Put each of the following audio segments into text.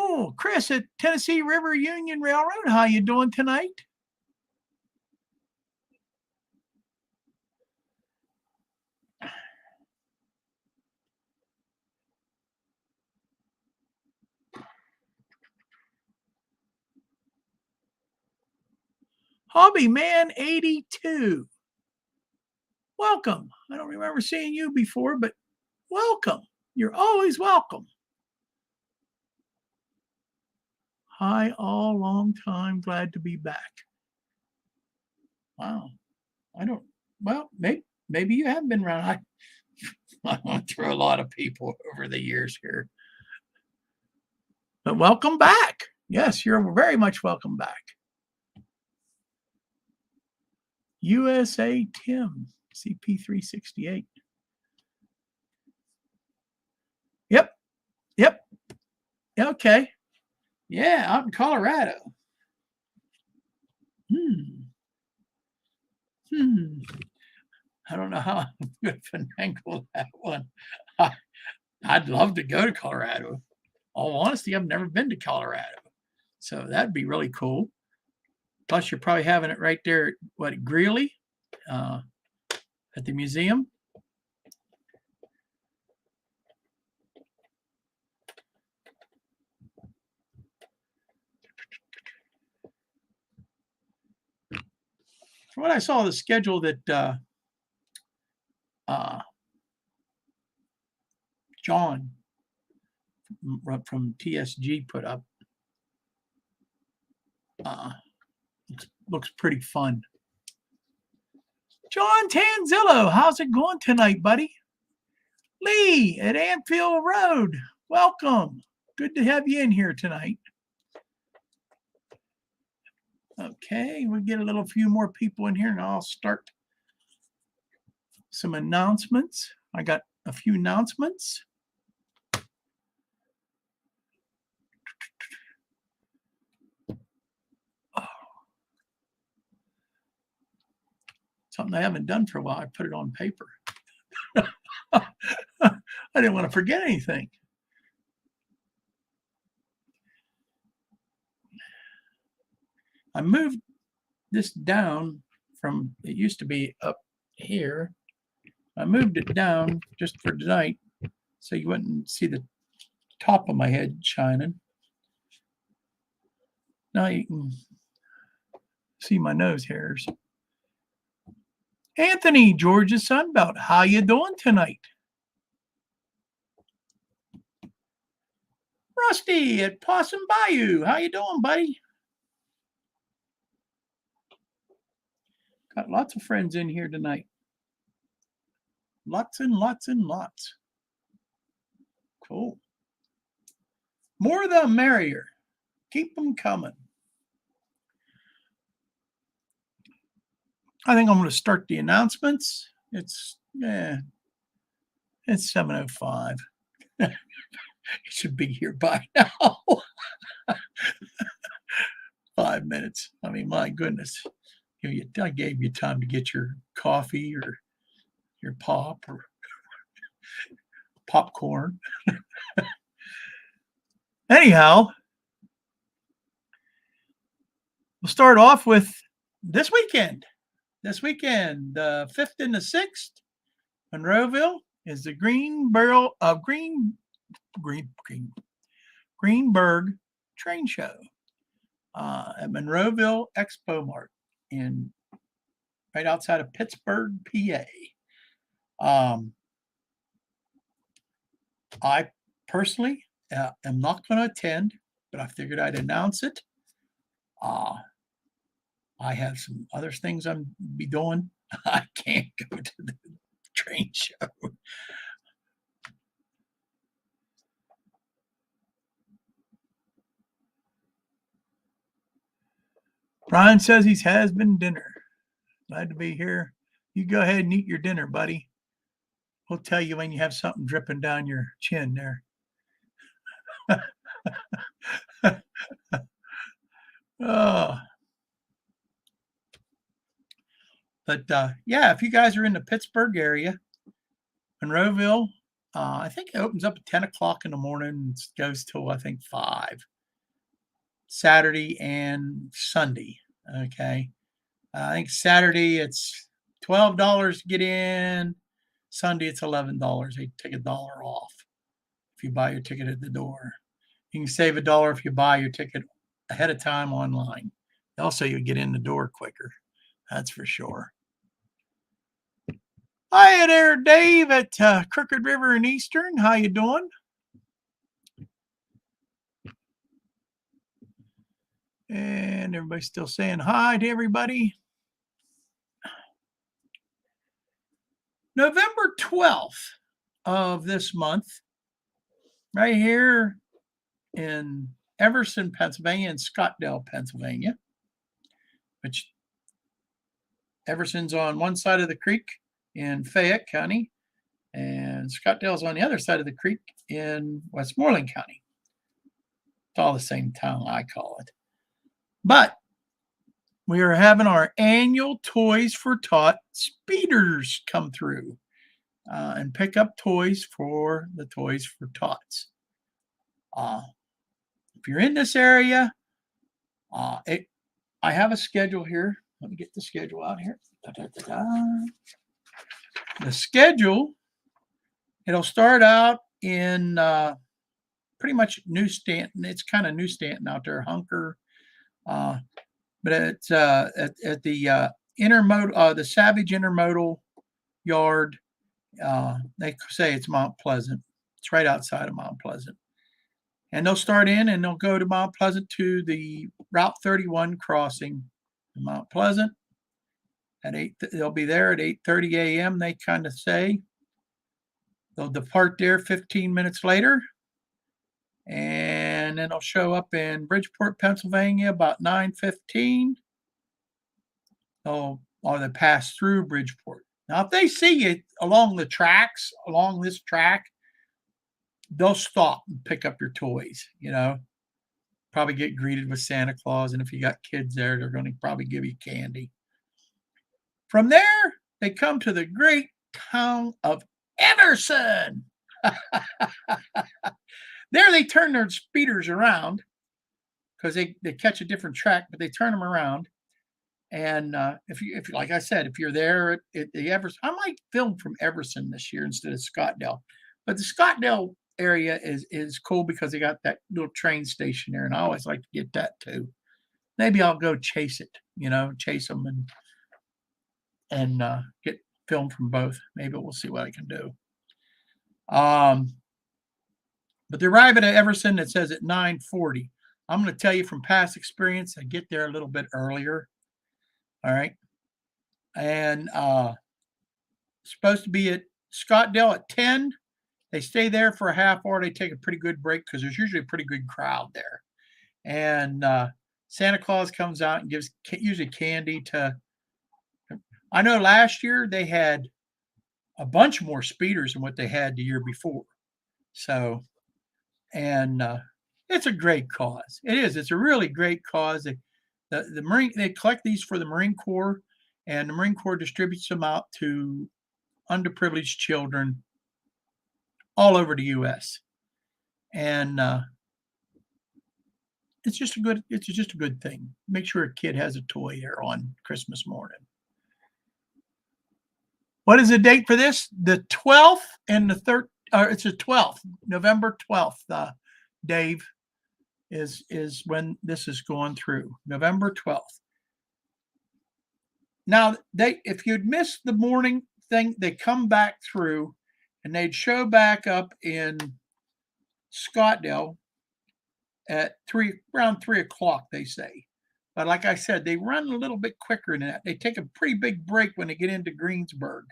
Oh, Chris at Tennessee River Union Railroad. How you doing tonight? Hobby Man 82. Welcome. I don't remember seeing you before, but welcome. You're always welcome. Hi, all. Long time. Glad to be back. Wow. Well, maybe you have been around. I went through a lot of people over the years here. But welcome back. Yes, you're very much welcome back. USA Tim, CP368. Yep. Okay. Yeah, out in Colorado. I don't know how I'm going to finagle that one. I'd love to go to Colorado. All honesty, I've never been to Colorado. So that'd be really cool. Plus, you're probably having it right there at Greeley at the museum. From what I saw, the schedule that John from TSG put up looks pretty fun. John Tanzillo, how's it going tonight, buddy? Lee at Anfield Road, welcome. Good to have you in here tonight. Okay, we'll get a few more people in here and I'll start some announcements. I got a few announcements. Something I haven't done for a while. I put it on paper. I didn't want to forget anything. I moved this down from, it used to be up here. I moved it down just for tonight so you wouldn't see the top of my head shining. Now you can see my nose hairs. Anthony, Georgia Sunbelt, how you doing tonight? Rusty at Possum Bayou, how you doing, buddy? Got lots of friends in here tonight. Lots and lots and lots. Cool. More the merrier. Keep them coming. I think I'm going to start the announcements. It's 7:05. You should be here by now. 5 minutes. I mean, my goodness. I gave you time to get your coffee or your pop or popcorn. Anyhow, we'll start off with this weekend. This weekend, the 5th and the 6th, Monroeville is the Greenberg Train Show at Monroeville Expo Mart right outside of Pittsburgh, PA. I personally am not going to attend, but I figured I'd announce it. I have some other things I'm be doing. I can't go to the train show. Brian says he has been dinner. Glad to be here. You go ahead and eat your dinner, buddy. We'll tell you when you have something dripping down your chin there. Oh. But yeah, if you guys are in the Pittsburgh area, Monroeville I think it opens up at 10 o'clock in the morning and goes till, I think, 5, Saturday and Sunday. Okay. I think Saturday it's $12 to get in. Sunday it's $11. They take $1 off if you buy your ticket at the door. You can save $1 if you buy your ticket ahead of time online. Also, you get in the door quicker. That's for sure. Hi there, Dave at Crooked River and Eastern. How you doing? And everybody's still saying hi to everybody. November 12th of this month, right here in Everson, Pennsylvania, and Scottdale, Pennsylvania, which Everson's on one side of the creek in Fayette County, and Scottdale's on the other side of the creek in Westmoreland County. It's all the same town, I call it. But we are having our annual Toys for Tot speeders come through and pick up toys for the Toys for Tots. If you're in this area, I have a schedule here. Let me get the schedule out here. The schedule, it'll start out in pretty much New Stanton. It's kind of New Stanton out there, Hunker. But it's at the intermodal, the Savage Intermodal Yard. They say it's Mount Pleasant. It's right outside of Mount Pleasant. And they'll start in and they'll go to Mount Pleasant to the Route 31 crossing in Mount Pleasant. At 8, they'll be there at 8:30 a.m. They kind of say. They'll depart there 15 minutes later. And then they'll show up in Bridgeport, Pennsylvania about 9:15. Or they pass through Bridgeport. Now, if they see you along the tracks, along this track, they'll stop and pick up your toys, probably get greeted with Santa Claus. And if you got kids there, they're going to probably give you candy. From there, they come to the great town of Everson. There they turn their speeders around because they catch a different track, but they turn them around. And if you like I said, if you're there at the Everson, I might film from Everson this year instead of Scottdale. But the Scottdale area is cool because they got that little train station there, and I always like to get that too. Maybe I'll go chase it, chase them and get film from both. Maybe we'll see what I can do. But they arrive at Everson, it says at 9:40. I'm going to tell you from past experience, I get there a little bit earlier. All right. And supposed to be at Scottdale at 10. They stay there for a half hour. They take a pretty good break because there's usually a pretty good crowd there. And Santa Claus comes out and gives usually candy to. I know last year they had a bunch more speeders than what they had the year before. So, and it's a great cause. It is. It's a really great cause. The Marine, they collect these for the Marine Corps, and the Marine Corps distributes them out to underprivileged children all over the U.S. And it's just a good thing. Make sure a kid has a toy there on Christmas morning. What is the date for this? The 12th and the 3rd. It's the 12th, November 12th. Dave is when this is going through. November 12th. Now if you'd missed the morning thing, they come back through and they'd show back up in Scottdale at around 3 o'clock, they say. But like I said, they run a little bit quicker than that. They take a pretty big break when they get into Greensburg.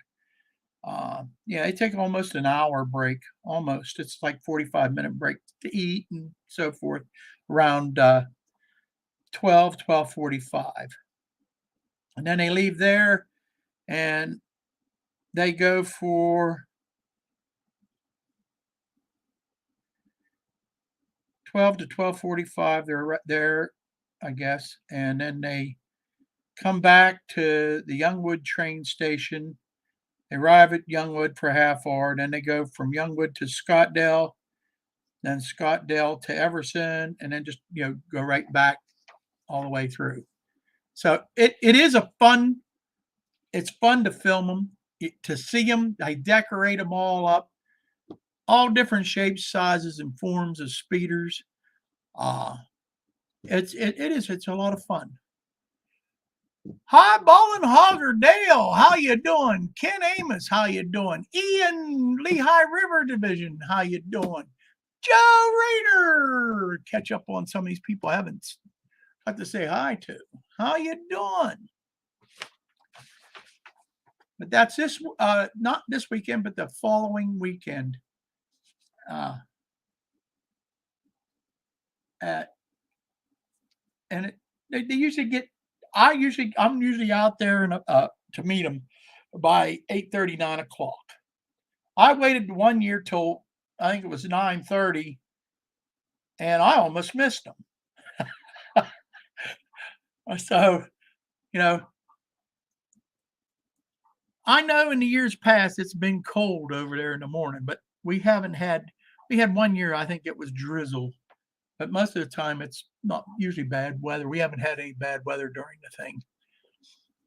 They take almost an hour break. Almost. It's like 45-minute break to eat and so forth around 12:45. And then they leave there and they go for 12 to 12:45. They're there, I guess. And then they come back to the Youngwood train station They arrive at Youngwood for a half hour, and then they go from Youngwood to Scottdale, then Scottdale to Everson, and then just go right back all the way through. So it is it's fun to film them, to see them. I decorate them all up, all different shapes, sizes, and forms of speeders. It's a lot of fun. Hi, Ballin' Hogger Dale, how you doing? Ken Amos, how you doing? Ian, Lehigh River Division, how you doing? Joe Raider, catch up on some of these people I haven't got to say hi to. How you doing? But that's this, not this weekend, but the following weekend. And they usually get. I'm usually out there and to meet them by 8:30, 9 o'clock. I waited 1 year till I think it was 9:30, and I almost missed them. So, I know in the years past it's been cold over there in the morning, but we had 1 year, I think it was drizzle, but most of the time it's not usually bad weather. We haven't had any bad weather during the thing.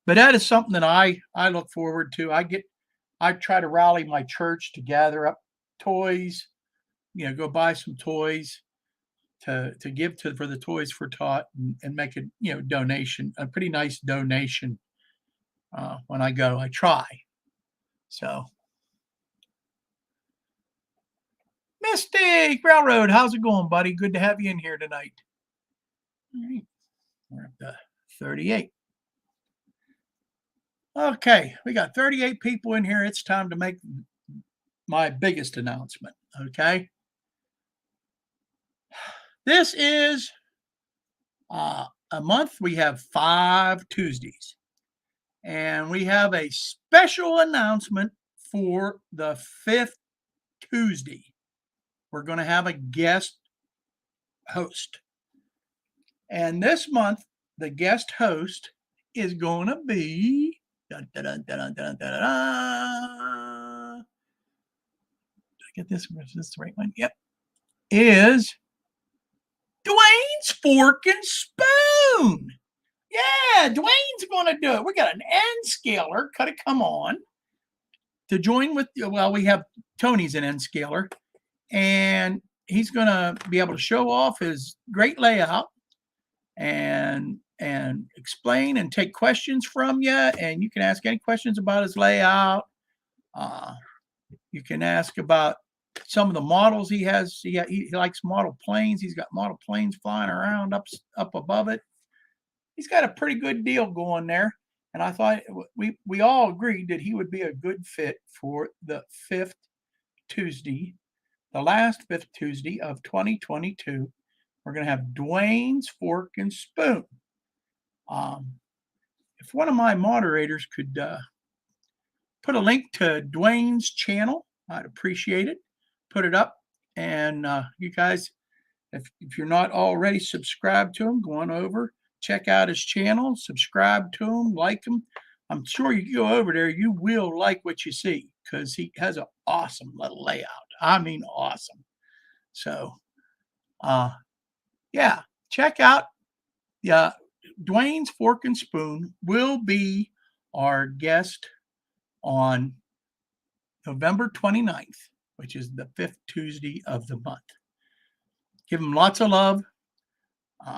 But that is something that I look forward to. I try to rally my church to gather up toys, go buy some toys to give for the Toys for Tot, and make a donation, a pretty nice donation. When I go, I try. So, Mystic Railroad, how's it going, buddy? Good to have you in here tonight. All right, we're up to 38. Okay, we got 38 people in here. It's time to make my biggest announcement. Okay, this is a month. We have 5 Tuesdays, and we have a special announcement for the 5th Tuesday. We're going to have a guest host, and this month the guest host is going to be. Dun, dun, dun, dun, dun, dun, dun, dun. Did I get this? Is this the right one? Yep. Is Dwayne's Fork and Spoon. Yeah, Dwayne's going to do it. We got an N scaler. Come on. To join with, we have Tony's an N scaler, and he's going to be able to show off his great layout and explain and take questions from you. And you can ask any questions about his layout. You can ask about some of the models he has. He likes model planes. He's got model planes flying around up above it. He's got a pretty good deal going there. And I thought we all agreed that he would be a good fit for the 5th Tuesday, the last 5th Tuesday of 2022. We're going to have Dwayne's Fork and Spoon. If one of my moderators could put a link to Dwayne's channel, I'd appreciate it. Put it up. And you guys, if you're not already subscribed to him, go on over, check out his channel, subscribe to him, like him. I'm sure you go over there, you will like what you see, because he has an awesome little layout. I mean, awesome. So, yeah, check out Dwayne's Fork and Spoon will be our guest on November 29th, which is the 5th Tuesday of the month. Give him lots of love.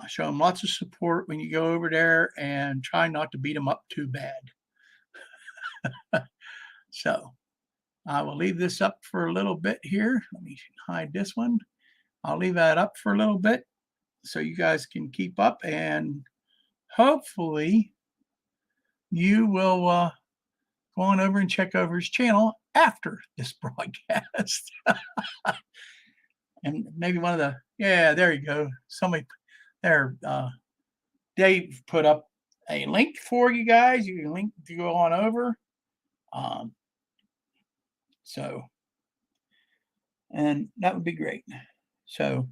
Show him lots of support when you go over there, and try not to beat him up too bad. So I will leave this up for a little bit here. Let me hide this one. I'll leave that up for a little bit so you guys can keep up, and hopefully you will go on over and check over his channel after this broadcast. And maybe one of the, there you go. Somebody there, Dave put up a link for you guys. You can link to go on over. So, and that would be great. So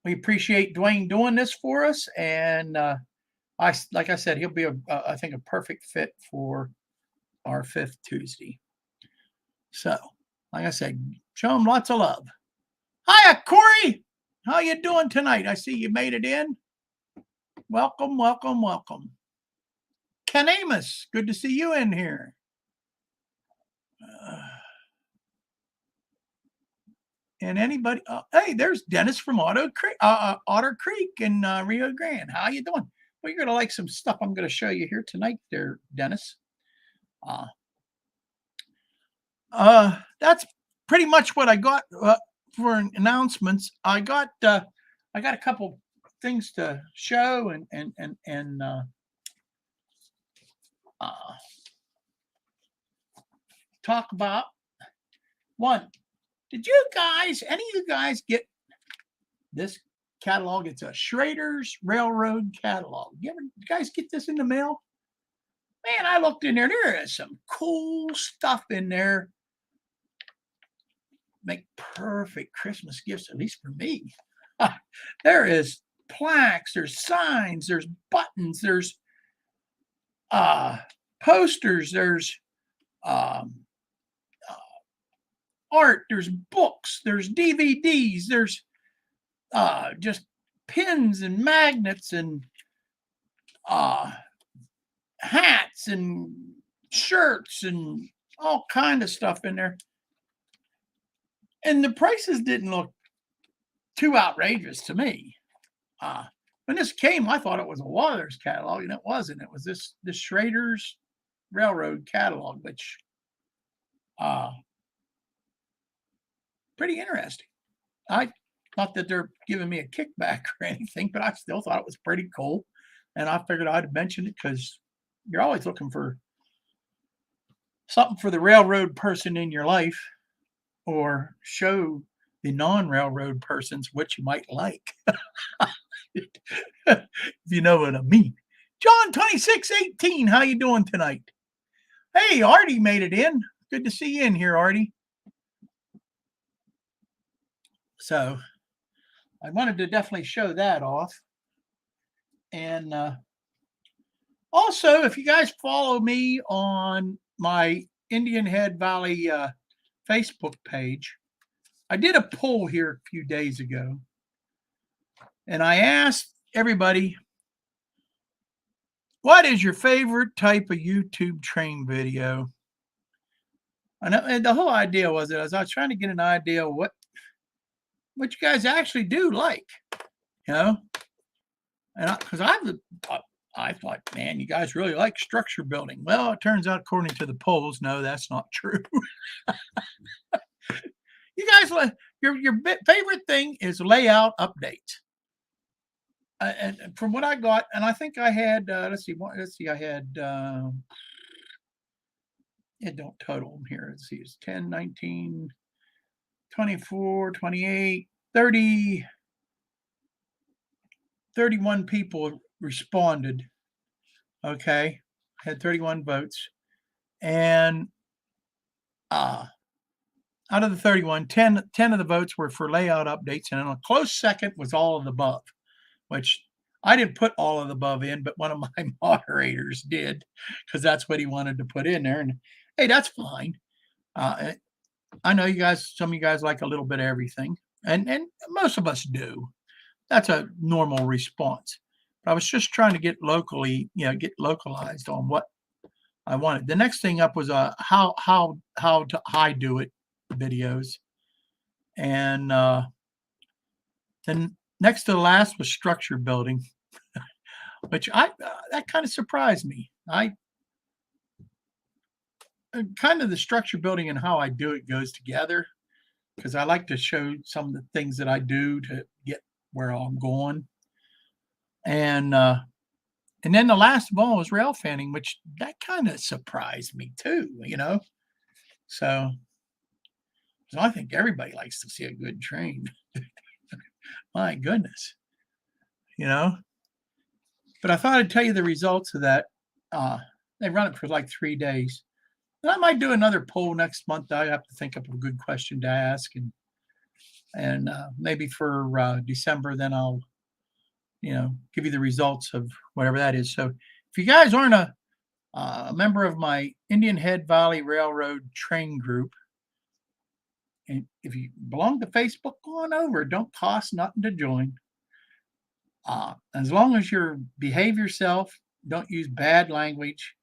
we appreciate Dwayne doing this for us. And like I said, he'll be I think a perfect fit for our fifth Tuesday. So, like I said, show them lots of love. Hiya, Corey. How you doing tonight? I see you made it in. Welcome, welcome, welcome. Ken Amos, good to see you in here. And anybody? Hey, there's Dennis from Otter Creek in Rio Grande. How you doing? Well, you're gonna like some stuff I'm gonna show you here tonight, there, Dennis. That's pretty much what I got for announcements. I got a couple things to show and talk about. One, did you guys, any of you guys, get this catalog? It's a Schrader's Railroad catalog. You guys get this in the mail? Man, I looked in there. There is some cool stuff in there. Make perfect Christmas gifts, at least for me. There is plaques, there's signs, there's buttons, there's posters, there's art, there's books, there's DVDs, there's just pins and magnets and hats and shirts and all kind of stuff in there. And the prices didn't look too outrageous to me. When this came, I thought it was a Waters catalog, and it wasn't. It was this Schrader's Railroad catalog, which pretty interesting. I thought that they're giving me a kickback or anything, but I still thought it was pretty cool. And I figured I'd mention it because you're always looking for something for the railroad person in your life, or show the non-railroad persons what you might like. If you know what I mean. John 2618, how you doing tonight? Hey, Artie made it in. Good to see you in here, Artie. So I wanted to definitely show that off. And also, if you guys follow me on my Indian Head Valley Facebook page, I did a poll here a few days ago, and I asked everybody, what is your favorite type of YouTube train video? And the whole idea was that I was trying to get an idea of what you guys actually do like, you know? And because I thought, man, you guys really like structure building. Well, it turns out, according to the polls, no, that's not true. You guys, your favorite thing is layout updates. And from what I got, and I think I had, let's see, I had, it don't total them here. Let's see, it's 10, 19, 24, 28, 30, 31 people responded. Okay, had 31 votes. And out of the 31, 10 of the votes were for layout updates, and a close second was all of the above, which I didn't put all of the above in, but one of my moderators did, because that's what he wanted to put in there. And hey, that's fine. I know you guys, some of you guys like a little bit of everything, and most of us do. That's a normal response. But I was just trying to get localized on what I wanted. The next thing up was how to I do it videos, and then next to the last was structure building, which that kind of surprised me. Kind of the structure building and how I do it goes together, because I like to show some of the things that I do to get where I'm going. And then the last of all was rail fanning, which that kind of surprised me too, you know. So I think everybody likes to see a good train. My goodness, you know. But I thought I'd tell you the results of that. They run it for like 3 days. And I might do another poll next month. I have to think of a good question to ask, and maybe for December, then I'll, give you the results of whatever that is. So if you guys aren't a a member of my Indian Head Valley Railroad train group. And if you belong to Facebook, go on over. It don't cost nothing to join. As long as you behave yourself, don't use bad language,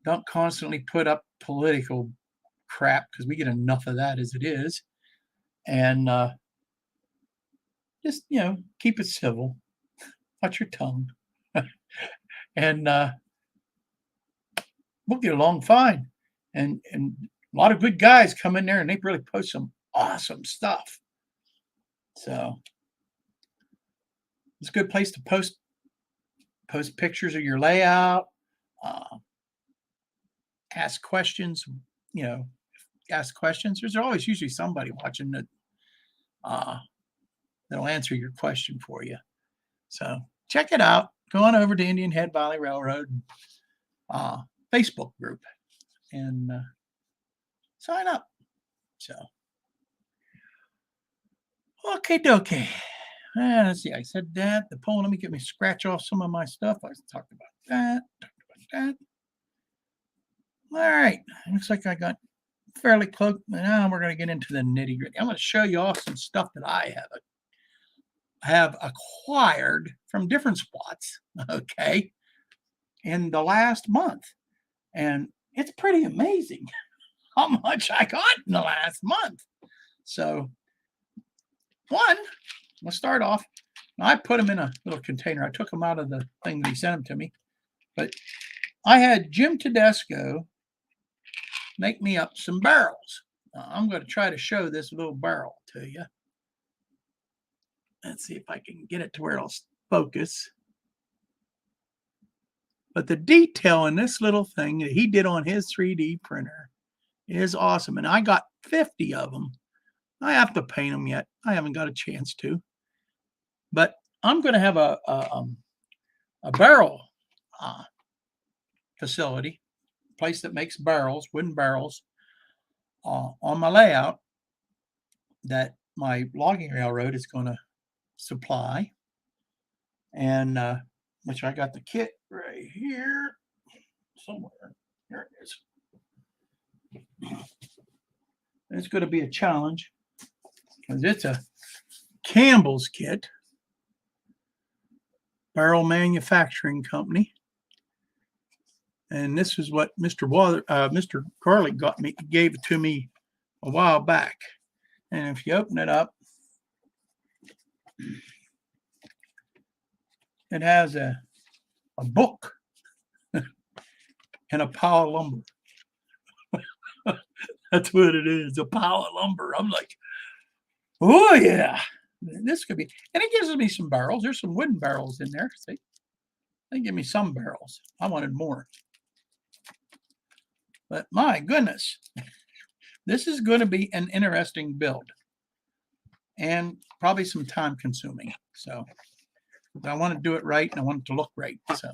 don't constantly put up political crap because we get enough of that as it is. And just, keep it civil. Watch your tongue. And we'll get along fine. And a lot of good guys come in there and they really post some awesome stuff. So it's a good place to post pictures of your layout, ask questions. Ask questions. There's always usually somebody watching that that'll answer your question for you. So check it out. Go on over to Indian Head Valley Railroad Facebook group and sign up. So, okay, dokie. Let's see. I said that. The poll. Let me scratch off some of my stuff. I talked about that. All right. Looks like I got fairly close. Now we're going to get into the nitty gritty. I'm going to show you off some stuff that I have acquired from different spots. Okay. In the last month. And it's pretty amazing how much I got in the last month. So, let's start off. I put them in a little container. I took them out of the thing that he sent them to me. But I had Jim Tedesco make me up some barrels. I'm going to try to show this little barrel to you. Let's see if I can get it to where it'll focus. But the detail in this little thing that he did on his 3D printer is awesome. And I got 50 of them. I have to paint them yet. I haven't got a chance to. But I'm going to have a barrel facility, place that makes barrels, wooden barrels, on my layout that my logging railroad is going to supply. And which I got the kit right here somewhere. Here it is. It's going to be a challenge because it's a Campbell's kit, barrel manufacturing company. And this is what Mr. Garlic gave it to me a while back. And if you open it up, it has a book and a pile of lumber. That's what it is, a pile of lumber. I'm like, oh yeah, this could be. And it gives me some barrels. There's some wooden barrels in there. See, they give me some barrels. I wanted more. But my goodness, this is going to be an interesting build and probably some time consuming. So I want to do it right and I want it to look right. So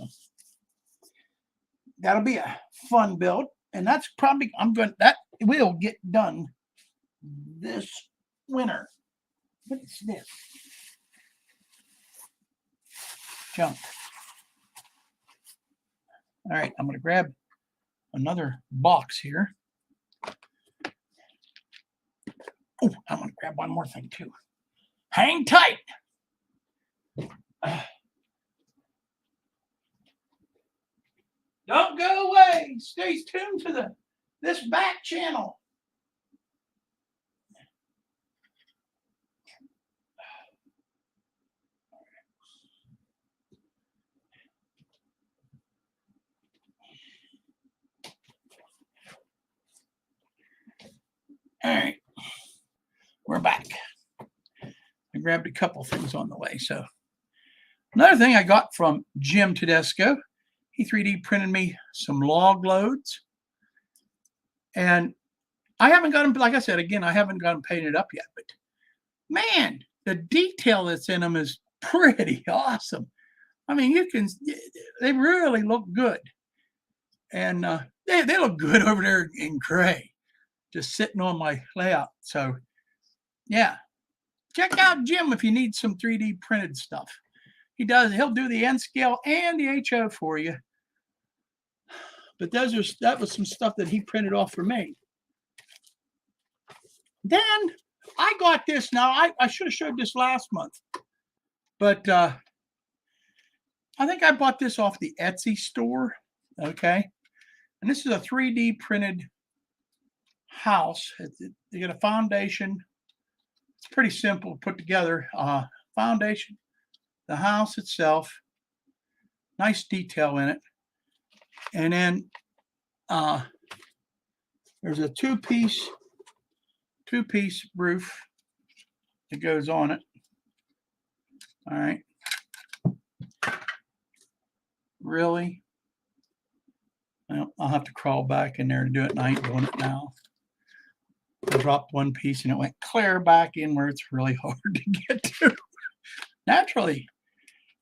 that'll be a fun build. And that's probably, that will get done this winter. What is this? Junk. All right, I'm going to grab another box here. Oh, I'm going to grab one more thing too. Hang tight. Don't go away. Stay tuned to this back channel. All right, we're back. I grabbed a couple things on the way. So another thing I got from Jim Tedesco, he 3D printed me some log loads. And I haven't got them, like I said, again, I haven't got them painted up yet. But man, the detail that's in them is pretty awesome. I mean, they really look good. And they look good over there in gray, just sitting on my layout. So, yeah, check out Jim if you need some 3D printed stuff. He'll do the N scale and the HO for you. But that was some stuff that he printed off for me. Then I got this. Now I should have showed this last month, but I think I bought this off the Etsy store. Okay, and this is a 3D printed house. You get a foundation. It's pretty simple to put together. Foundation, the house itself, nice detail in it, and then there's a two-piece roof that goes on it. All right. Really? Well, I'll have to crawl back in there to do it, and I ain't doing it now. I dropped one piece and it went clear back in where it's really hard to get to naturally.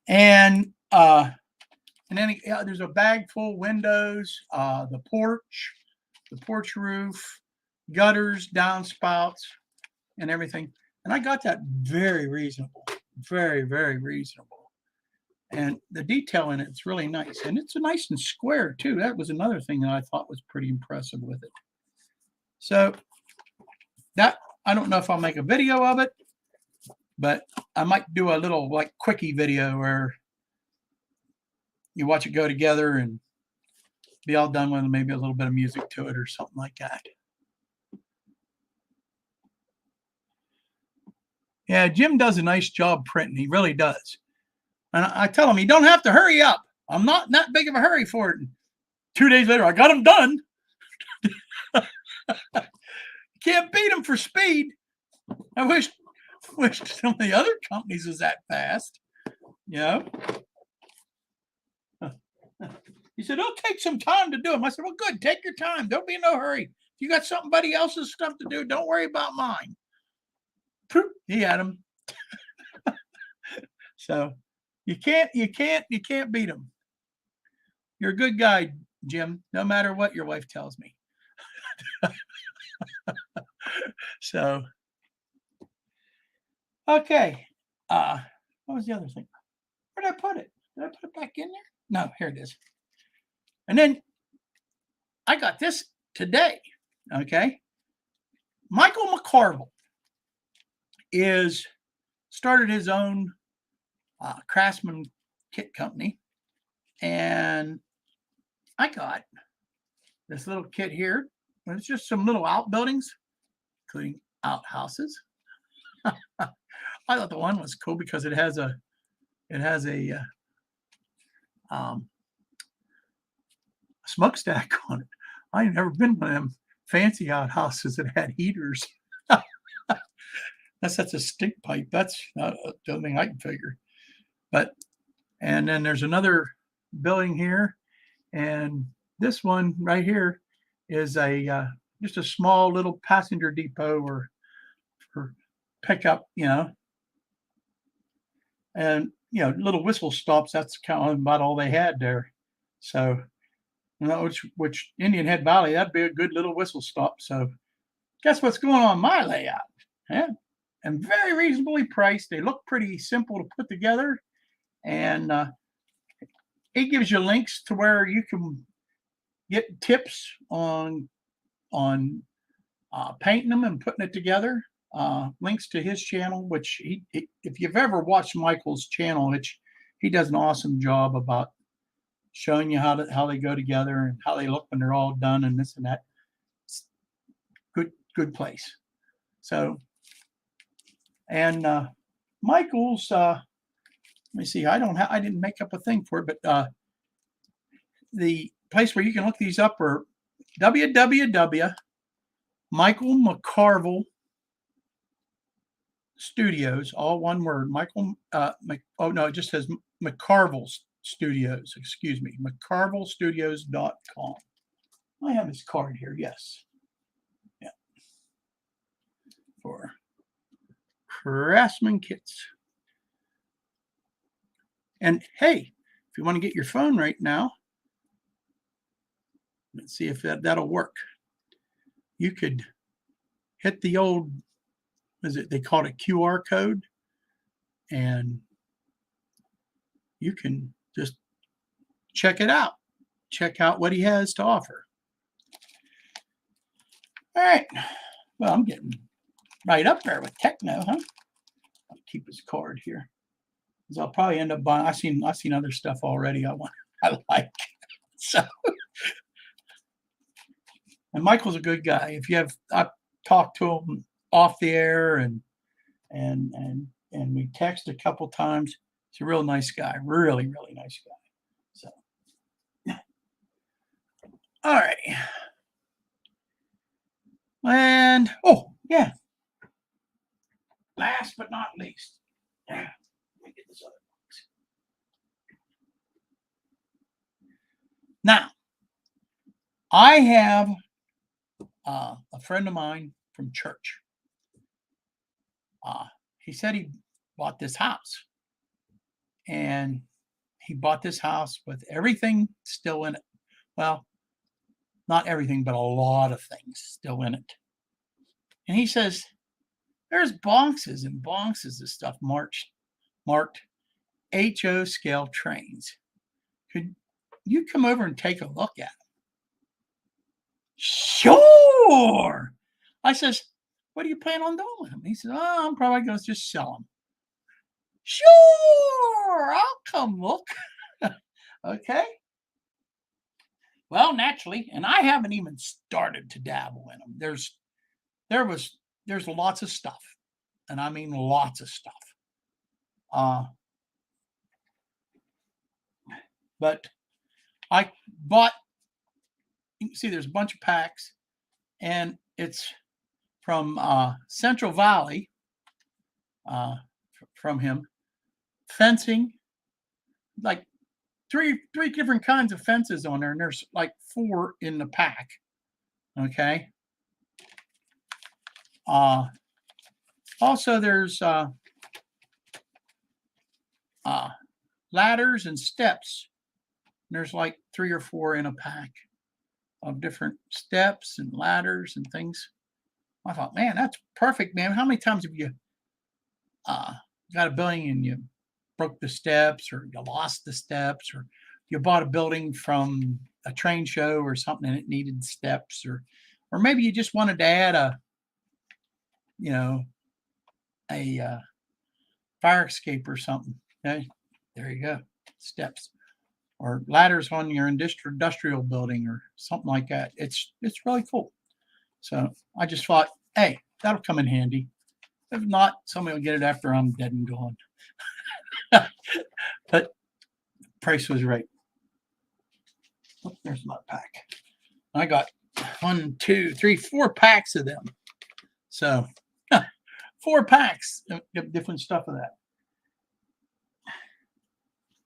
And then there's a bag full windows, the porch roof, gutters, downspouts, and everything. And I got that very reasonable, very, very reasonable. And the detail in it's really nice. And it's nice and square too. That was another thing that I thought was pretty impressive with it. So that, I don't know if I'll make a video of it, but I might do a little like quickie video where you watch it go together and be all done with maybe a little bit of music to it or something like that. Yeah, Jim does a nice job printing. He really does. And I tell him, you don't have to hurry up. I'm not in that big of a hurry for it. And 2 days later, I got him done. Can't beat him for speed. I wish some of the other companies was that fast. You know? He said, it'll take some time to do them. I said, well, good. Take your time. Don't be in no hurry. If you got somebody else's stuff to do, don't worry about mine. He had him. So you can't beat him. You're a good guy, Jim, no matter what your wife tells me. So, okay. What was the other thing? Where did I put it? Did I put it back in there? No, here it is. And then I got this today. Okay. Michael McCarville started his own Craftsman kit company. And I got this little kit here. It's just some little outbuildings, including outhouses. I thought the one was cool because it has a smokestack on it. I ain't never been to one of them fancy outhouses that had heaters. That's a stink pipe. That's not the only thing I can figure. But, and then there's another building here, and this one right here is just a small little passenger depot or for pickup, and little whistle stops. That's kind of about all they had there. So, which Indian Head Valley, that'd be a good little whistle stop. So, guess what's going on my layout? Yeah, and very reasonably priced. They look pretty simple to put together, and it gives you links to where you can get tips on painting them and putting it together. Links to his channel, which if you've ever watched Michael's channel, he does an awesome job about showing you how they go together and how they look when they're all done and this and that. It's good place. So, and Michael's let me see, I didn't make up a thing for it, but the place where you can look these up are www.Michael McCarville Studios, all one word. It just says McCarville Studios, excuse me, McCarvilleStudios.com. I have his card here, yes. Yeah. For Craftsman kits. And hey, if you want to get your phone right now, let's see if that'll work. You could hit the old, they call it QR code, and you can just check it out. check out what he has to offer. All right. Well, I'm getting right up there with techno, huh? I'll keep his card here, because I'll probably end up buying. I've seen other stuff already. I like. So, and Michael's a good guy. I've talked to him off the air and we texted a couple times. He's a real nice guy. Really, really nice guy. So, all right. And oh yeah. Last but not least, let me get this other box. Now, I have a friend of mine from church. He said he bought this house, and he bought this house with everything still in it. Well, not everything, but a lot of things still in it. And he says there's boxes and boxes of stuff marked HO scale trains. Could you come over and take a look at them? Sure. I says, what do you plan on doing with them? He says, oh, I'm probably going to just sell them. Sure, I'll come look. Okay. Well, naturally, and I haven't even started to dabble in them. There's lots of stuff, and I mean lots of stuff. But I bought. You can see there's a bunch of packs, and it's from Central Valley. From him, fencing, like three different kinds of fences on there, and there's like 4 in the pack. Okay. Also there's ladders and steps. And there's like 3 or 4 in a pack of different steps and ladders and things. I thought, man, that's perfect, man. How many times have you got a building and you broke the steps, or you lost the steps, or you bought a building from a train show or something and it needed steps, or maybe you just wanted to add a fire escape or something. Okay, there you go, steps or ladders on your industrial building or something like that. It's really cool. So I just thought, hey, that'll come in handy. If not, somebody will get it after I'm dead and gone. But price was right. Oh, there's my pack. I got 1, 2, 3, 4 packs of them. So 4 packs of different stuff of that.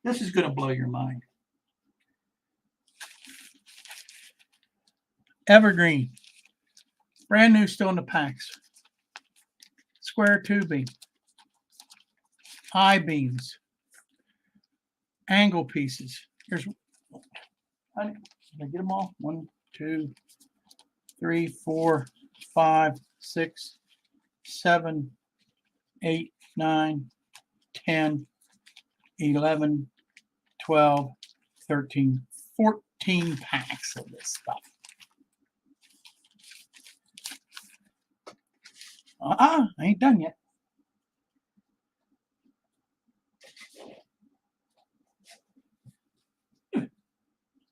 This is going to blow your mind. Evergreen. Brand new, still in the packs. Square tubing. I-beams. Angle pieces. Here's, did I get them all? 1, 2, 3, 4, 5, 6, 7, 8, 9, 10, 11, 12, 13, 14 packs of this stuff. I ain't done yet.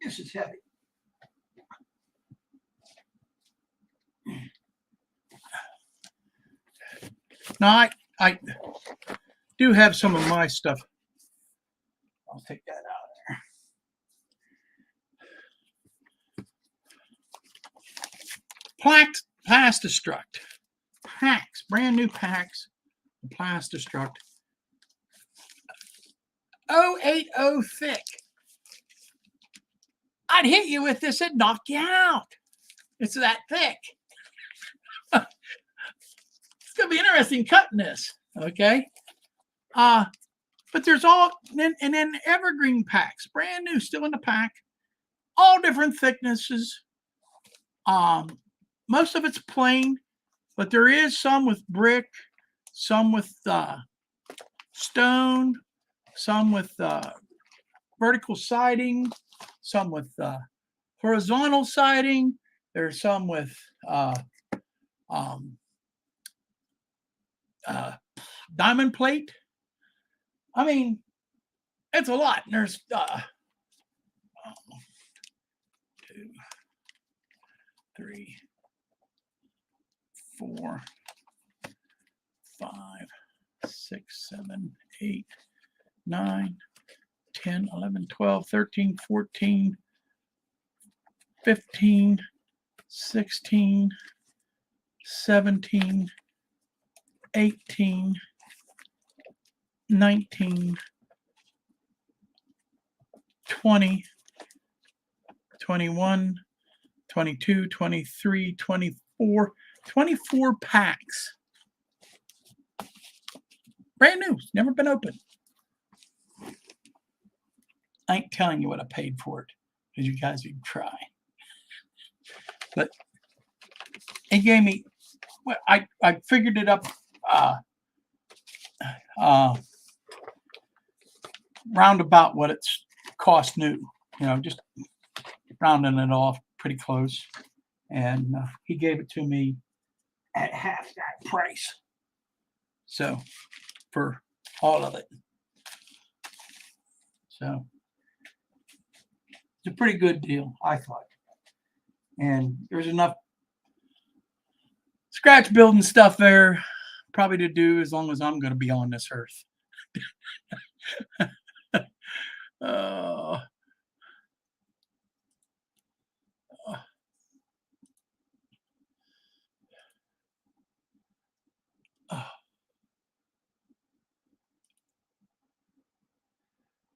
This is heavy. Now, I do have some of my stuff. I'll take that out of there. Plastistruct. Packs, brand new packs of Plastistruct. 080 thick. I'd hit you with this and knock you out. It's that thick. It's gonna be interesting cutting this, okay? But there's all, and then evergreen packs, brand new, still in the pack, all different thicknesses. Most of it's plain, but there is some with brick, some with stone, some with vertical siding, some with horizontal siding. There's some with diamond plate. I mean, it's a lot. And there's 2, 3, 4, 5, 6, 7, 8, 9, 10, 11, 12, 13, 14, 15, 16, 17, 18, 19, 20, 21, 22, 23, 24, 24 packs. Brand new, never been opened. I ain't telling you what I paid for it, because you guys would try. But it gave me, well, I figured it up roundabout what it's cost new, just rounding it off pretty close. And he gave it to me at half that price. So for all of it. So it's a pretty good deal, I thought. And there's enough scratch building stuff there probably to do as long as I'm going to be on this earth.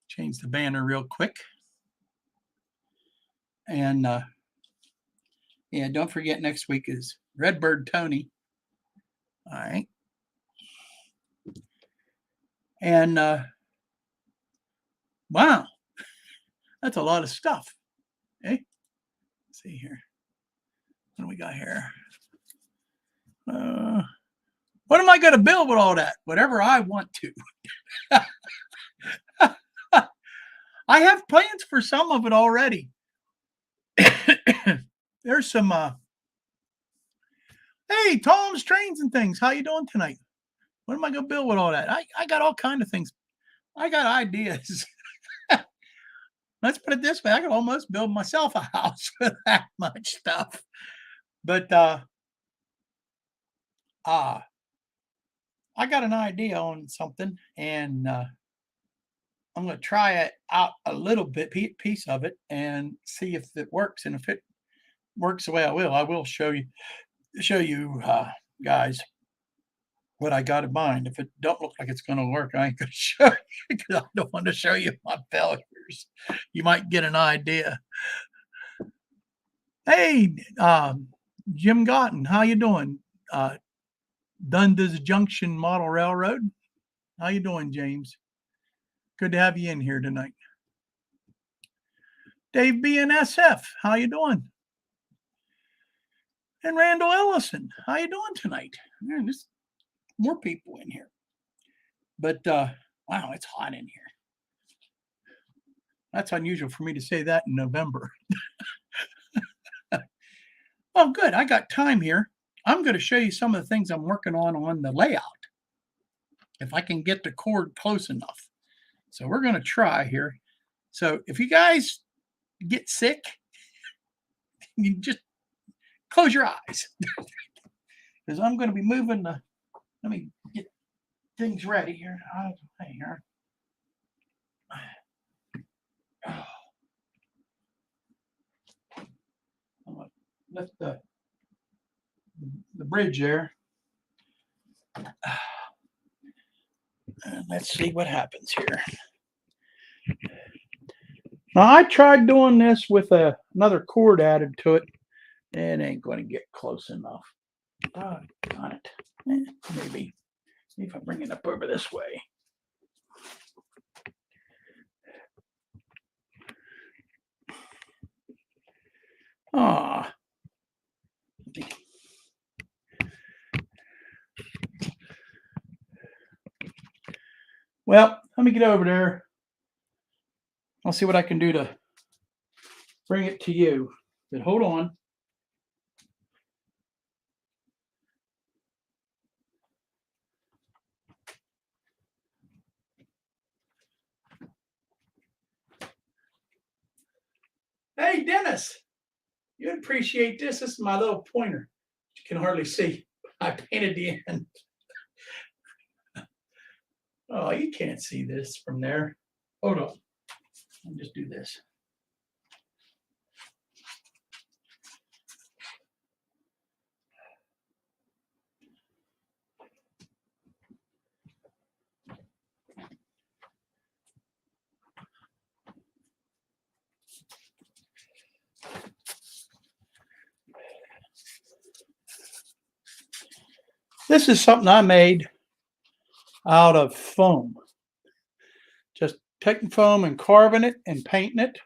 Change the banner real quick. And yeah, don't forget next week is Redbird Tony. All right. And wow, that's a lot of stuff. Okay. Let's see here. What do we got here? What am I going to build with all that? Whatever I want to. I have plans for some of it already. There's some hey, Tom's Trains and Things. How you doing tonight? What am I going to build with all that? I got all kind of things. I got ideas. Let's put it this way. I could almost build myself a house with that much stuff. But I got an idea on something, and I'm going to try it out a little bit, piece of it, and see if it works. And if it works the way I will show you guys what I got in mind. If it don't look like it's going to work, I ain't going to show you because I don't want to show you my failures. You might get an idea. Hey, Jim Gotten, how you doing? Dundas Junction Model Railroad. How you doing, James? Good to have you in here tonight. Dave BNSF, how you doing? And Randall Ellison, how you doing tonight? Man, there's more people in here. But wow, it's hot in here. That's unusual for me to say that in November. Well, good. I got time here. I'm going to show you some of the things I'm working on the layout, if I can get the cord close enough. So we're going to try here. So if you guys get sick, you just close your eyes. Because I'm going to be moving the, let me get things ready here. Hang here. I'm going to lift the bridge there. And let's see what happens here. Now, I tried doing this with another cord added to it. It ain't going to get close enough. Oh, got it. Maybe if I bring it up over this way. Ah. Well, let me get over there. I'll see what I can do to bring it to you. But hold on. Hey, Dennis, you'd appreciate this. This is my little pointer. You can hardly see. I painted the end. Oh, you can't see this from there. Hold on. Let me just do this. This is something I made out of foam. Just taking foam and carving it and painting it.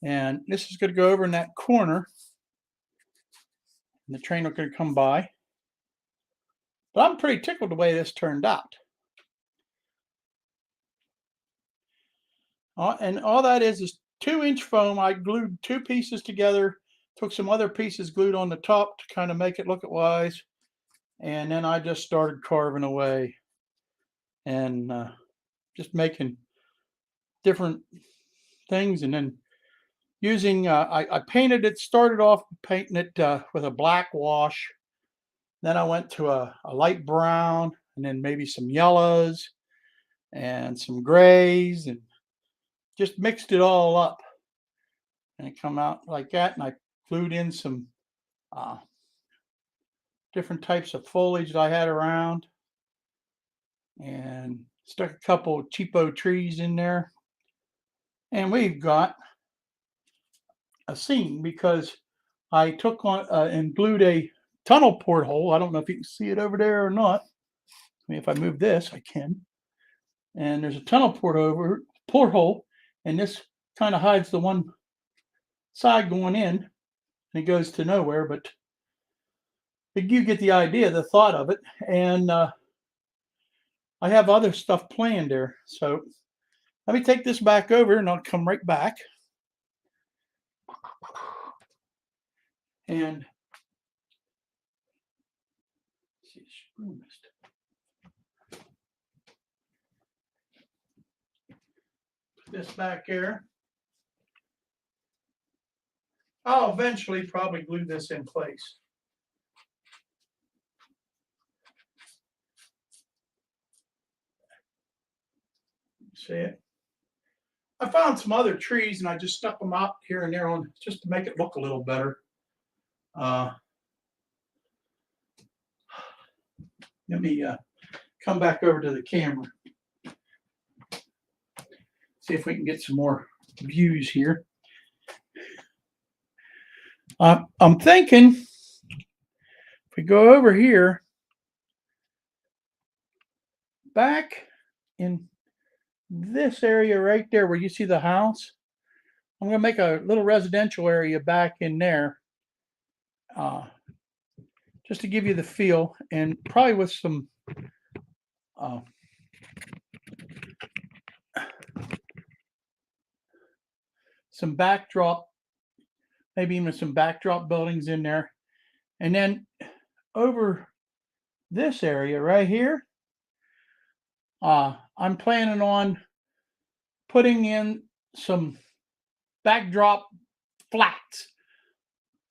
And this is going to go over in that corner. And the train is going to come by. But I'm pretty tickled the way this turned out. And all that is 2-inch foam. I glued 2 pieces together, took some other pieces glued on the top to kind of make it look at wise. And then I just started carving away and just making different things. And then using, I painted it, started off painting it with a black wash. Then I went to a light brown, and then maybe some yellows and some grays, and just mixed it all up. And it come out like that. And I glued in some different types of foliage that I had around, and stuck a couple of cheapo trees in there. And we've got a scene because I took on and glued a tunnel porthole. I don't know if you can see it over there or not. I mean, if I move this, I can. And there's a tunnel porthole, and this kind of hides the one side going in, and it goes to nowhere. But you get the idea, the thought of it. And I have other stuff planned there. So let me take this back over, and I'll come right back. And see, screw missed. Put this back here. I'll eventually probably glue this in place. See it? I found some other trees and I just stuck them out here and there on just to make it look a little better. Let me come back over to the camera. See if we can get some more views here. I'm thinking if we go over here, back in this area right there where you see the house, I'm going to make a little residential area back in there, just to give you the feel, and probably with some backdrop, maybe even some backdrop buildings in there. And then over this area right here, I'm planning on putting in some backdrop flats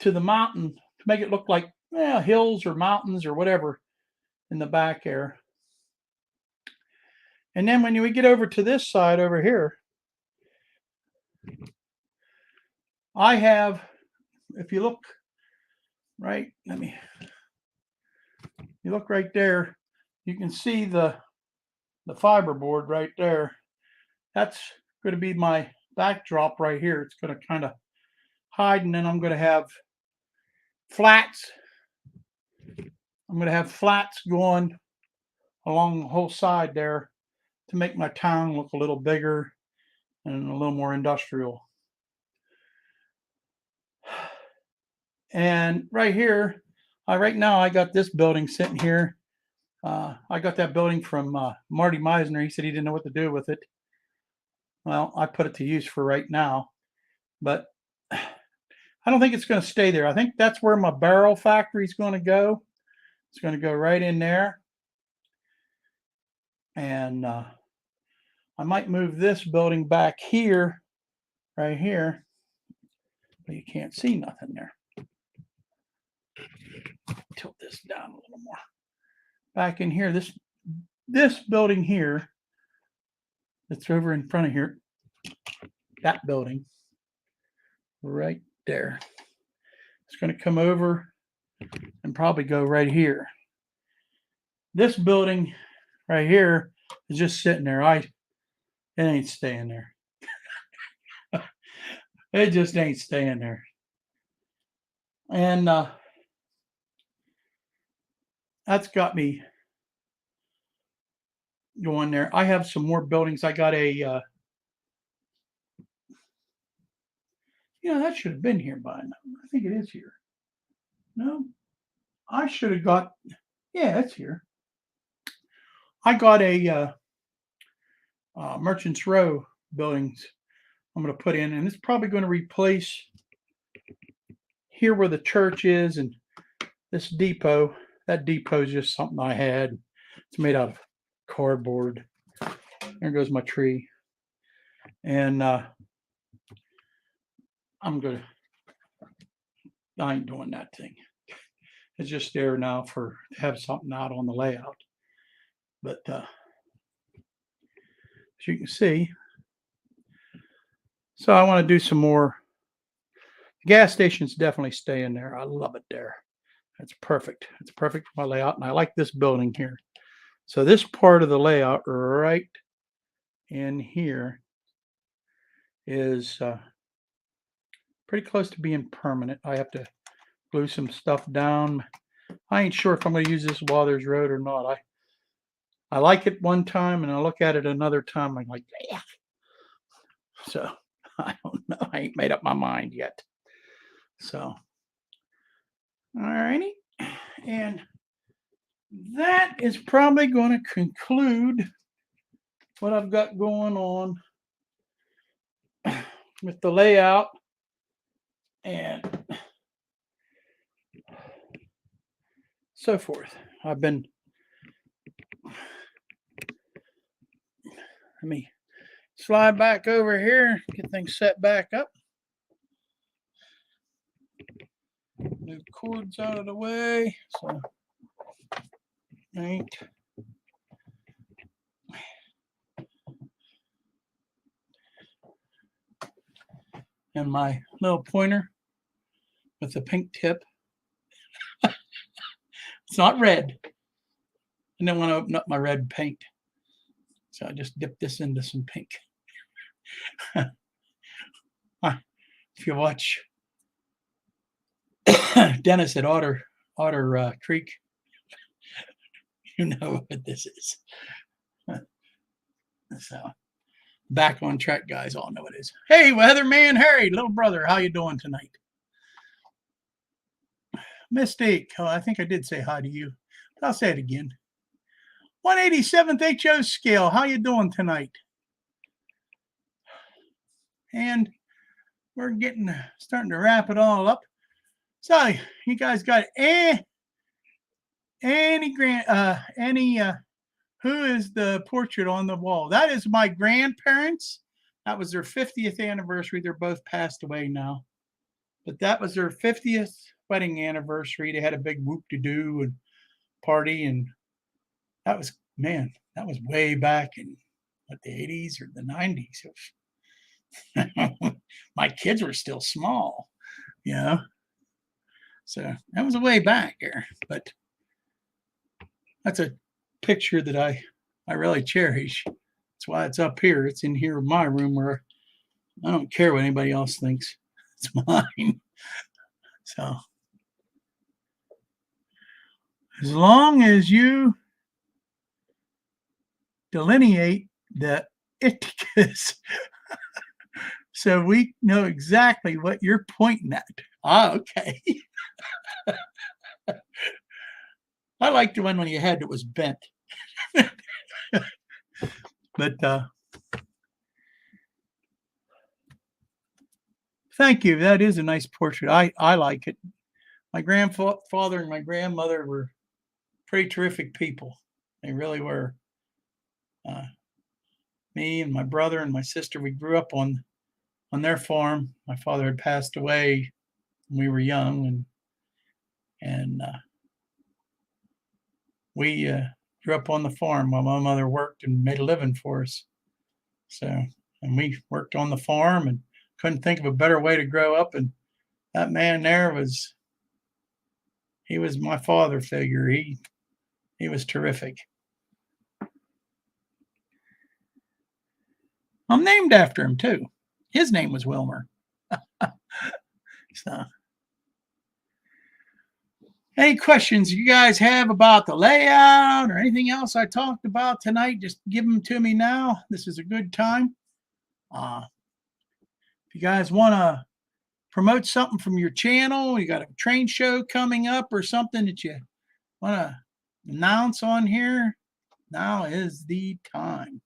to the mountain to make it look like hills or mountains or whatever in the back there. And then when we get over to this side over here, I have, if you look right, you look right there, you can see the fiberboard right there. That's going to be my backdrop right here. It's going to kind of hide, and then I'm going to have flats. I'm going to have flats going along the whole side there to make my town look a little bigger and a little more industrial. And right here, right now I got this building sitting here. I got that building from Marty Meisner. He said he didn't know what to do with it. Well, I put it to use for right now. but I don't think it's going to stay there. I think that's where my barrel factory is going to go. It's going to go right in there. And I might move this building back here, right here, but you can't see nothing there. Tilt this down a little more. Back in here, this building here, that's over in front of here, that building, right there. It's going to come over and probably go right here. This building right here is just sitting there. It ain't staying there. It just ain't staying there. And that's got me going there. I have some more buildings. I got a, that should have been here by now. I think it is here. No, I should have got, yeah, it's here. I got a Merchants Row buildings I'm going to put in, and it's probably going to replace here where the church is and this depot. That depot is just something I had. It's made out of cardboard. There goes my tree. And I ain't doing that thing. It's just there now to have something out on the layout. But as you can see, so I want to do some more. The gas station's definitely staying there. I love it there. It's perfect. It's perfect for my layout. And I like this building here. So this part of the layout right in here is pretty close to being permanent. I have to glue some stuff down. I ain't sure if I'm going to use this Wathers Road or not. I like it one time and I look at it another time. I'm like, yeah. So I don't know. I ain't made up my mind yet. So, all righty. And that is probably going to conclude what I've got going on with the layout and so forth. Let me slide back over here, get things set back up. Move cords out of the way. So, right. And my little pointer with the pink tip. It's not red. I don't want to open up my red paint. So I just dip this into some pink. If you watch Dennis at Otter Creek, you know what this is. So back on track, guys, all know what it is. Hey, Weatherman Harry, little brother, how you doing tonight? Mistake. Oh, I think I did say hi to you, but I'll say it again. 187th HO scale. How you doing tonight? And we're starting to wrap it all up. So you guys got Annie Grant, who is the portrait on the wall? That is my grandparents. That was their 50th anniversary. They're both passed away now. But that was their 50th wedding anniversary. They had a big whoop-de-doo and party, and that was way back in the 80s or the 90s. My kids were still small, So that was a way back there. But that's a picture that I really cherish. That's why it's up here. It's in here in my room where I don't care what anybody else thinks. It's mine. So as long as you delineate the itikus so we know exactly what you're pointing at. Okay. I liked the one when you had that was bent. But Thank you. That is a nice portrait. I like it. My grandfather and my grandmother were pretty terrific people. They really were. Uh, Me and my brother and my sister, we grew up on their farm. My father had passed away when we were young, and we grew up on the farm while my mother worked and made a living for us. So, and we worked on the farm and couldn't think of a better way to grow up. And that man there he was my father figure. He was terrific. I'm named after him too. His name was Wilmer. So, any questions you guys have about the layout or anything else I talked about tonight, just give them to me now. This is a good time. If you guys want to promote something from your channel, you got a train show coming up or something that you want to announce on here, now is the time.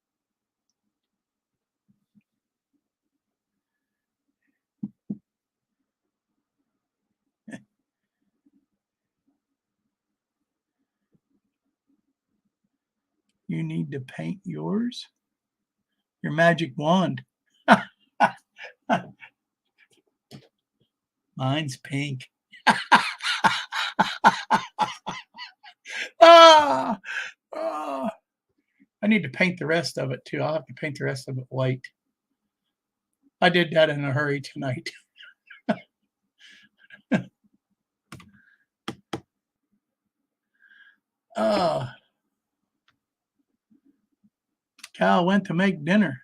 You need to paint your magic wand. Mine's pink. Ah, ah. I need to paint the rest of it too. I'll have to paint the rest of it white. I did that in a hurry tonight. Cal went to make dinner.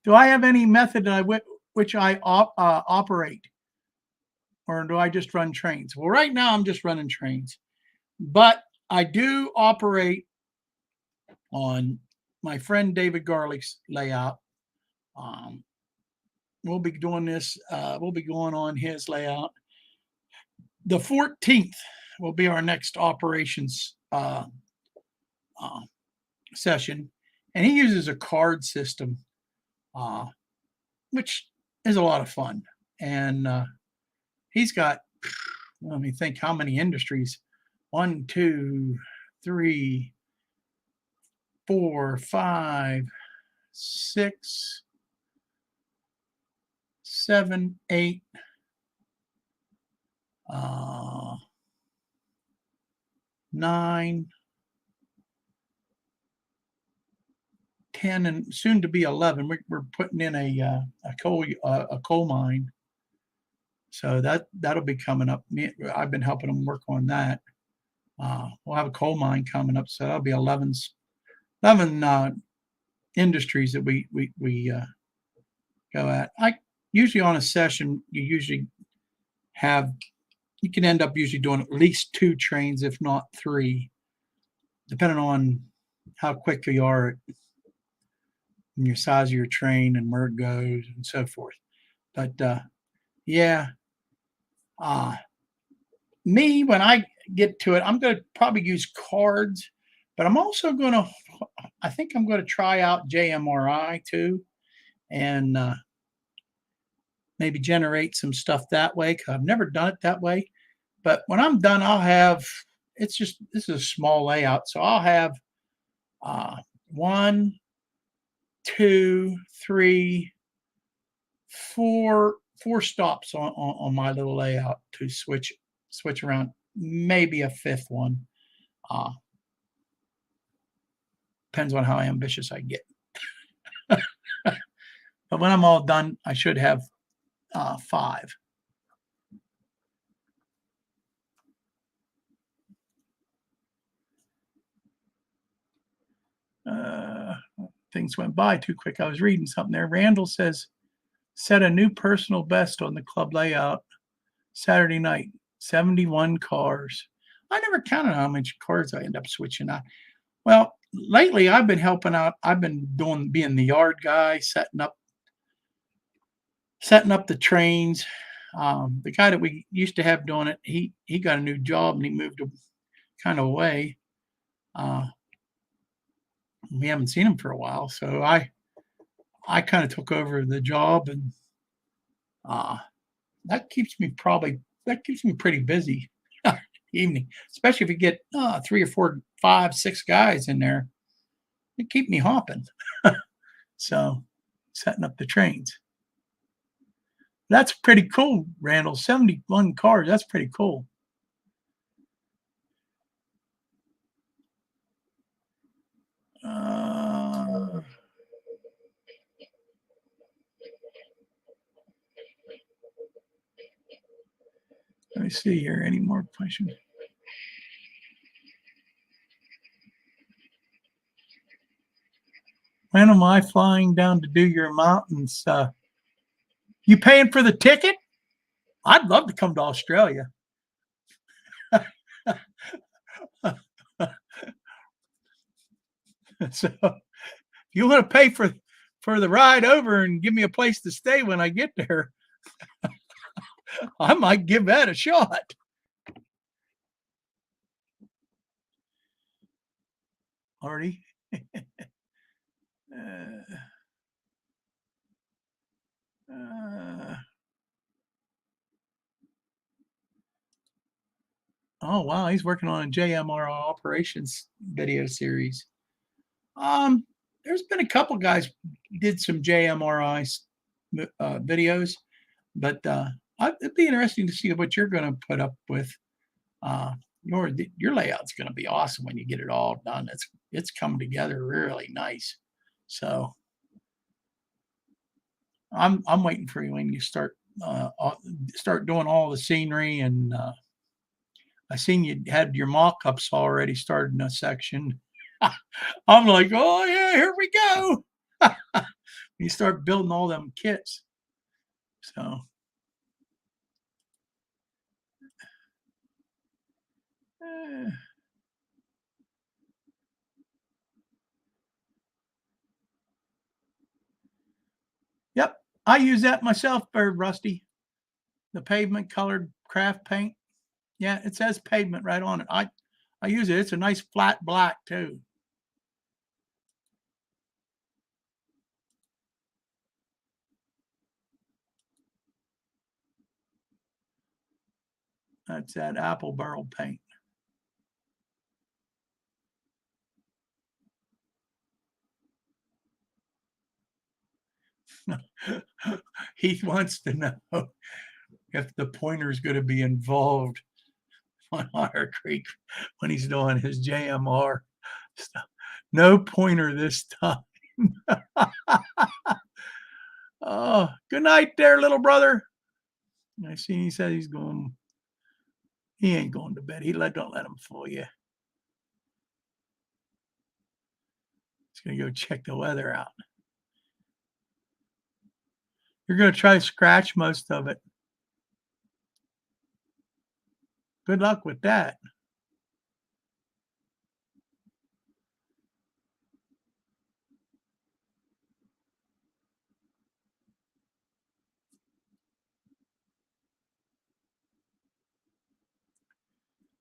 Do I have any method which I operate? Or do I just run trains? Well, right now I'm just running trains. But I do operate on my friend David Garlick's layout. We'll be doing this. We'll be going on his layout. The 14th will be our next operations session, and he uses a card system, which is a lot of fun. And he's got, let me think, how many industries? 1, 2, 3, 4, 5, 6, 7, 8, 9, 10, and soon to be 11. We're putting in a coal mine, so that'll be coming up. I've been helping them work on that. We'll have a coal mine coming up, so that'll be 11 industries that we go at. I usually on a session you can end up usually doing at least 2 trains, if not 3, depending on how quick you are and your size of your train and where it goes and so forth. But yeah, me, when I get to it, I'm going to probably use cards, but I'm also going to, I think I'm going to try out JMRI too, and maybe generate some stuff that way, because I've never done it that way. But when I'm done, I'll have, this is a small layout, so I'll have 1, 2, 3, 4 stops on my little layout to switch around, maybe a 5th one. Depends on how ambitious I get. But when I'm all done, I should have 5. Things went by too quick. I was reading something there. Randall says, set a new personal best on the club layout Saturday night, 71 cars. I never counted how many cars I end up switching out. Well, lately I've been helping out. I've been being the yard guy, setting up the trains. The guy that we used to have doing it, he got a new job and he moved kind of away. We haven't seen him for a while, so I kind of took over the job, and uh, that keeps me pretty busy evening, especially if you get 3 or 4, 5, 6 guys in there. It keep me hopping. So setting up the trains. That's pretty cool, Randall. 71 cars. That's pretty cool. Uh, Let me see here. Any more questions? When am I flying down to do your mountains? You paying for the ticket? I'd love to come to Australia. So if you want to pay for the ride over and give me a place to stay when I get there, I might give that a shot. Artie. Oh wow, he's working on a JMR operations video series. There's been a couple guys did some JMRI videos, but it'd be interesting to see what you're going to put up with. Uh, your layout's going to be awesome when you get it all done. It's come together really nice. So I'm waiting for you when you start doing all the scenery, and I seen you had your mock-ups already started in a section. I'm like, oh yeah, here we go. You start building all them kits. So yep, I use that myself, Bird Rusty. The pavement colored craft paint. Yeah, it says pavement right on it. I use it. It's a nice flat black too. That's that apple barrel paint. He wants to know if the pointer is going to be involved on Otter Creek when he's doing his JMR stuff. No pointer this time. Oh, good night there, little brother. I see he said he's going. He ain't going to bed. Don't let him fool you. He's gonna go check the weather out. You're gonna try to scratch most of it. Good luck with that.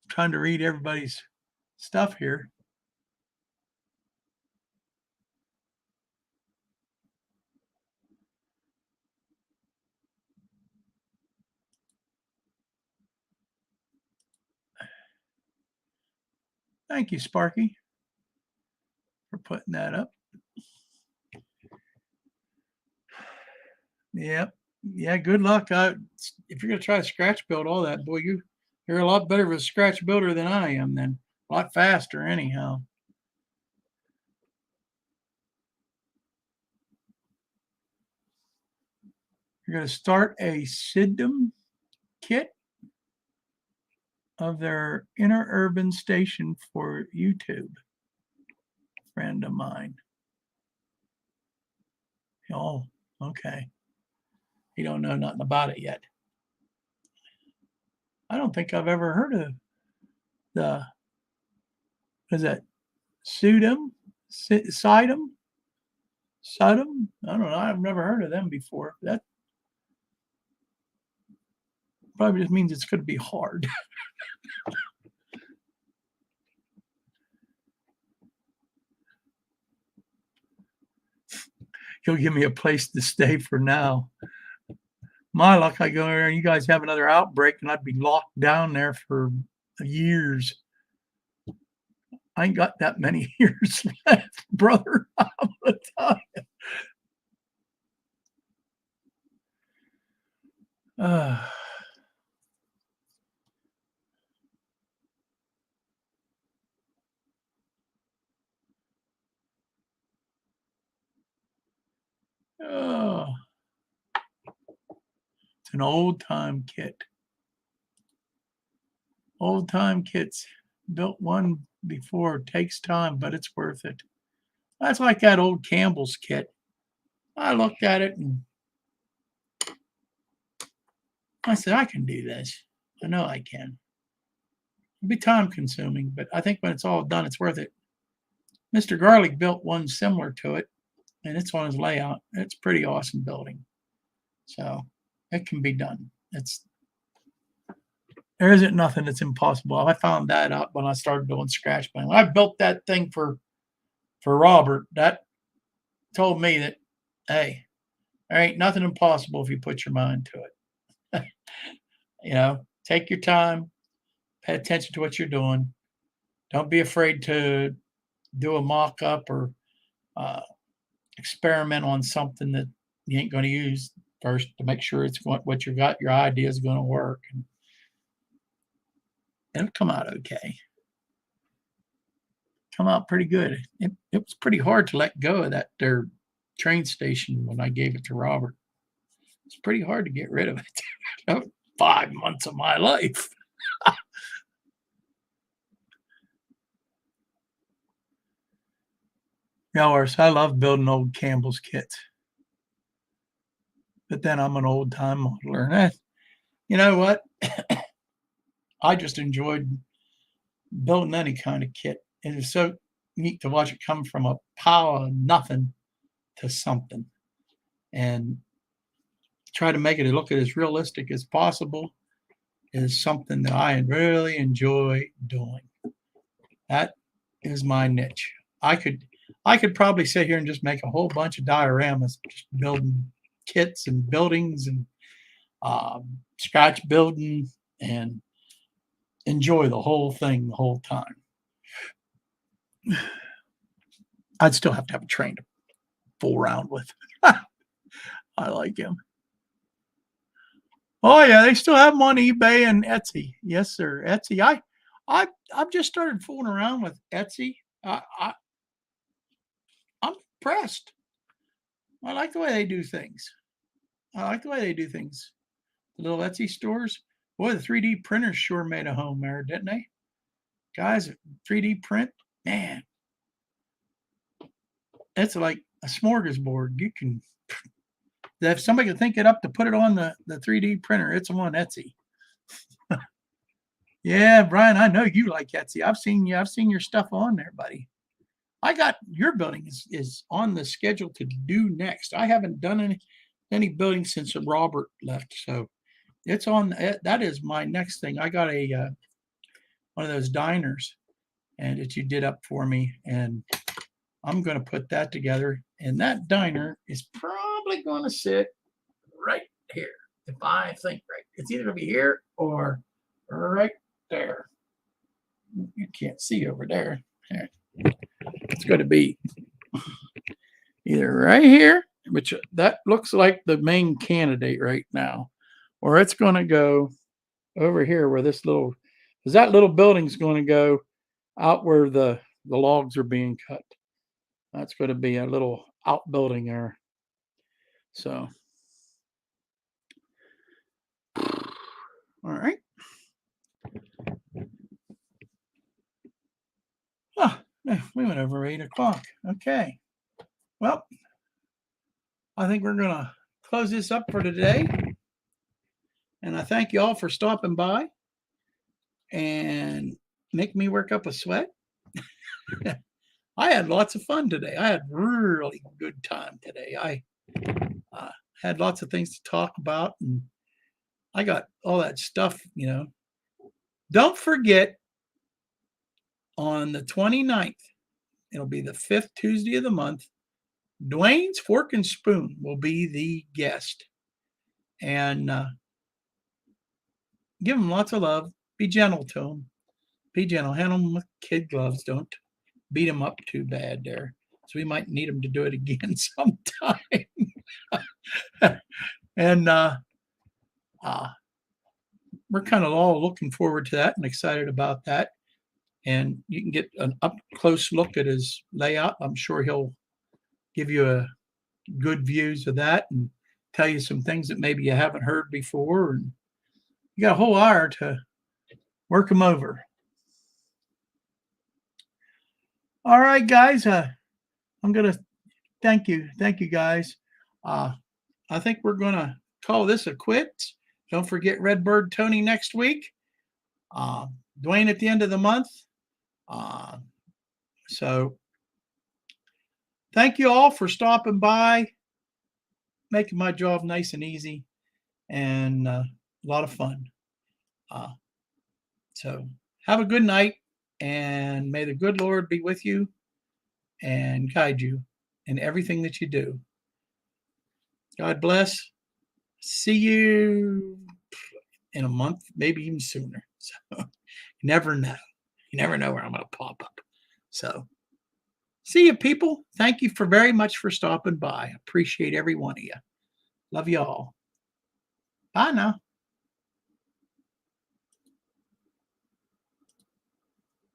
I'm trying to read everybody's stuff here. Thank you, Sparky, for putting that up. Yep. Yeah, good luck. If you're going to try to scratch build all that, boy, you're a lot better of a scratch builder than I am then. A lot faster anyhow. You're going to start a SIDM kit of their interurban station for YouTube. Friend of mine. Oh, okay. You don't know nothing about it yet. I don't think I've ever heard of the, is that Sudum? Sidum? Sudum? I don't know. I've never heard of them before. That probably just means it's going to be hard. he'll give me a place to stay for now. My luck, I go there and you guys have another outbreak and I'd be locked down there for years. I ain't got that many years left, brother. I'm gonna tell you. Oh, it's an old time kit. Old time kits. Built one before. Takes time, but it's worth it. That's like that old Campbell's kit. I looked at it and I said, I can do this. I know I can. It'll be time consuming, but I think when it's all done, it's worth it. Mr. Garlic built one similar to it, and it's on his layout. It's a pretty awesome building. So it can be done. There isn't nothing that's impossible. I found that out when I started doing scratch building. When I built that thing for Robert, that told me that, hey, there ain't nothing impossible if you put your mind to it. Take your time, pay attention to what you're doing. Don't be afraid to do a mock-up or experiment on something that you ain't going to use first to make sure it's what you got, your idea is going to work. And it'll come out okay. Come out pretty good. It was pretty hard to let go of that their train station when I gave it to Robert. It's pretty hard to get rid of it. 5 months of my life. Yowers, I love building old Campbell's kits. But then I'm an old time modeler. And you know what? I just enjoyed building any kind of kit. It is so neat to watch it come from a pile of nothing to something. And try to make it look as realistic as possible is something that I really enjoy doing. That is my niche. I could probably sit here and just make a whole bunch of dioramas, just building kits and buildings and scratch building and enjoy the whole thing the whole time. I'd still have to have a train to fool around with. I like him. Oh yeah, they still have them on eBay and Etsy. Yes, sir. Etsy. I've just started fooling around with Etsy. I'm impressed. I like the way they do things. The little Etsy stores. Boy, the 3D printers sure made a home there, didn't they? Guys, 3D print, man. It's like a smorgasbord. You can, if somebody can think it up to put it on the 3D printer, it's on Etsy. Yeah, Brian, I know you like Etsy. I've seen your stuff on there, buddy. I got your building is on the schedule to do next. I haven't done any building since Robert left, so it's on. That is my next thing. I got a one of those diners, and that you did up for me, and I'm going to put that together. And that diner is probably going to sit right here, if I think right. It's either going to be here or right there. You can't see over there. Here. It's going to be either right here, which that looks like the main candidate right now, or it's going to go over here where this little, because that little building's going to go out where the logs are being cut. That's going to be a little outbuilding there. So, all right. We went over 8 o'clock. Okay. Well, I think we're going to close this up for today. And I thank you all for stopping by and make me work up a sweat. I had lots of fun today. I had really good time today. I had lots of things to talk about, and I got all that stuff, Don't forget, on the 29th, it'll be the 5th Tuesday of the month, Dwayne's Fork and Spoon will be the guest. And give them lots of love. Be gentle to them. Be gentle. Handle them with kid gloves. Don't beat them up too bad there. So we might need them to do it again sometime. And we're kind of all looking forward to that and excited about that. And you can get an up close look at his layout. I'm sure he'll give you a good views of that and tell you some things that maybe you haven't heard before. And you got a whole hour to work them over. All right, guys. I'm going to thank you. Thank you, guys. I think we're going to call this a quits. Don't forget Redbird Tony next week. Dwayne at the end of the month. So thank you all for stopping by, making my job nice and easy and a lot of fun. So have a good night, and may the good Lord be with you and guide you in everything that you do. God bless. See you in a month, maybe even sooner. So you never know. You never know where I'm going to pop up. So see you, people. Thank you very much for stopping by. Appreciate every one of you. Love you all. Bye now.